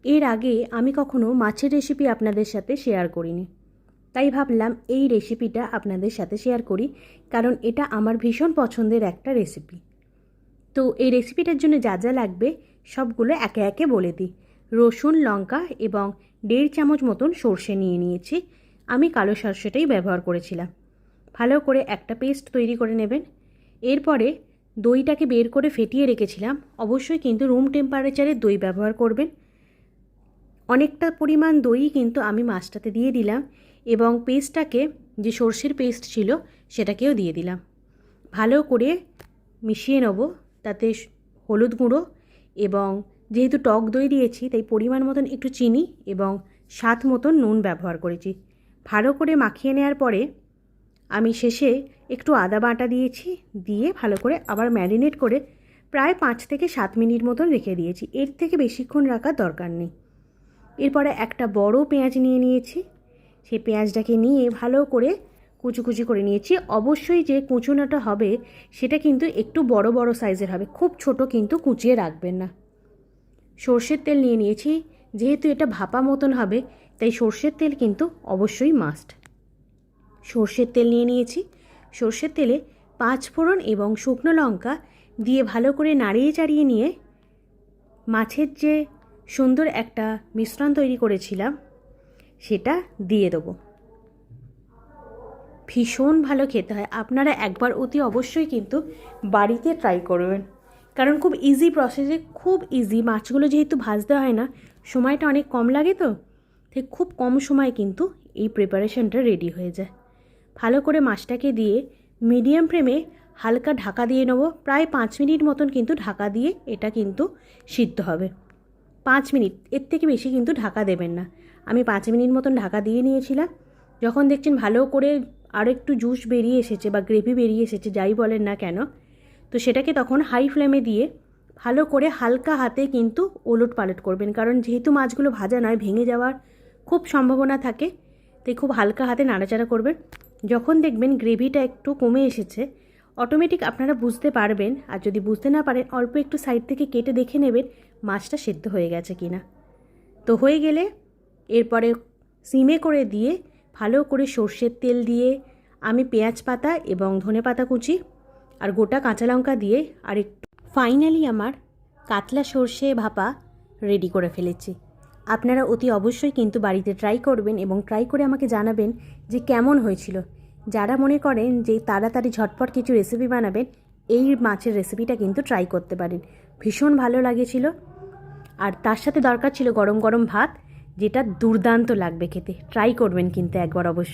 এর আগে আমি কখনো মাছের রেসিপি আপনাদের সাথে শেয়ার করিনি, তাই ভাবলাম এই রেসিপিটা আপনাদের সাথে শেয়ার করি, কারণ এটা আমার ভীষণ পছন্দের একটা রেসিপি। তো এই রেসিপিটার জন্য যা যা লাগবে সবগুলো একে একে বলে দিই। রসুন, লঙ্কা এবং 1.5 চামচ মতন সর্ষে নিয়ে নিয়েছি। আমি কালো সর্ষেটাই ব্যবহার করেছিলাম। ভালো করে একটা পেস্ট তৈরি করে নেবেন। এরপরে দইটাকে বের করে ফেটিয়ে রেখেছিলাম। অবশ্যই কিন্তু রুম টেম্পারেচারে দই ব্যবহার করবেন। অনেকটা পরিমাণ দই কিন্তু আমি মাছটাতে দিয়ে দিলাম এবং পেস্টটাকে, যে সর্ষের পেস্ট ছিল সেটাকেও দিয়ে দিলাম। ভালো করে মিশিয়ে নেব। তাতে হলুদ গুঁড়ো এবং যেহেতু টক দই দিয়েছি তাই পরিমাণ মতন একটু চিনি এবং স্বাদ মতন নুন ব্যবহার করেছি। ভালো করে মাখিয়ে নেওয়ার পরে আমি শেষে একটু আদা বাটা দিয়েছি, দিয়ে ভালো করে আবার ম্যারিনেট করে প্রায় 5 থেকে 7 মিনিট মতন রেখে দিয়েছি। এর থেকে বেশিক্ষণ রাখার দরকার নেই। এরপরে একটা বড় পেঁয়াজ নিয়ে নিয়েছি। সেই পেঁয়াজটাকে নিয়ে ভালো করে কুচি কুচি করে নিয়েছি। অবশ্যই যে কুচুনোটা হবে সেটা কিন্তু একটু বড় বড় সাইজের হবে, খুব ছোট কিন্তু কুচিয়ে রাখবেন না। সর্ষের তেল নিয়ে নিয়েছি। যেহেতু এটা ভাপা মতন হবে তাই সর্ষের তেল কিন্তু অবশ্যই মাস্ট। সর্ষের তেল নিয়ে নিয়েছি। সর্ষের তেলে 5 ফোড়ন এবং শুকনো লঙ্কা দিয়ে ভালো করে নাড়িয়ে চাড়িয়ে নিয়ে মাছের যে সুন্দর একটা মিশ্রণ তৈরি করেছিলাম সেটা দিয়ে দেবো। ভীষণ ভালো খেতে হয়। আপনারা একবার অতি অবশ্যই কিন্তু বাড়িতে ট্রাই করবেন, কারণ খুব ইজি প্রসেসে, খুব ইজি। মাছগুলো যেহেতু ভাজতে হয় না, সময়টা অনেক কম লাগে, তো ঠিক খুব কম সময় কিন্তু এই প্রিপারেশনটা রেডি হয়ে যায়। ভালো করে মাছটাকে দিয়ে মিডিয়াম ফ্লেমে হালকা ঢাকা দিয়ে নেবো। প্রায় 5 মিনিট মতন কিন্তু ঢাকা দিয়ে এটা কিন্তু সিদ্ধ হবে। 5 মিনিট, এর থেকে বেশি কিন্তু ঢাকা দেবেন না। আমি 5 মিনিট মতন ঢাকা দিয়ে নিয়েছিলাম। যখন দেখছেন ভালো করে আর একটু জুস বেরিয়ে এসেছে বা গ্রেভি বেরিয়ে এসেছে, যাই বলেন না কেন, তো সেটাকে তখন হাই ফ্লেমে দিয়ে ভালো করে হালকা হাতে কিন্তু ওলট পালট করবেন, কারণ যেহেতু মাছগুলো ভাজা নয়, ভেঙে যাওয়ার খুব সম্ভাবনা থাকে, তাই খুব হালকা হাতে নাড়াচাড়া করবেন। যখন দেখবেন গ্রেভিটা একটু কমে এসেছে, অটোমেটিক আপনারা বুঝতে পারবেন। আর যদি বুঝতে না পারেন, অল্প একটু সাইড থেকে কেটে দেখে নেবেন মাছটা সেদ্ধ হয়ে গেছে কিনা। তো হয়ে গেলে এরপরে সিমে করে দিয়ে ভালো করে সর্ষের তেল দিয়ে আমি পেঁয়াজ পাতা এবং ধনে পাতা কুচি আর গোটা কাঁচা লঙ্কা দিয়ে আর একটু ফাইনালি আমার কাতলা সর্ষে ভাপা রেডি করে ফেলেছি। আপনারা অতি অবশ্যই কিন্তু বাড়িতে ট্রাই করবেন এবং ট্রাই করে আমাকে জানাবেন যে কেমন হয়েছিল। যারা মনে করেন যে তাড়াতাড়ি ঝটপট কিছু রেসিপি বানাবেন, এই মাছের রেসিপিটা কিন্তু ট্রাই করতে পারেন। ভীষণ ভালো লাগেছিল। আর তার সাথে দরকার ছিল গরম গরম ভাত, যেটা দুর্দান্ত লাগবে খেতে। ট্রাই করবেন কিন্তু একবার অবশ্যই।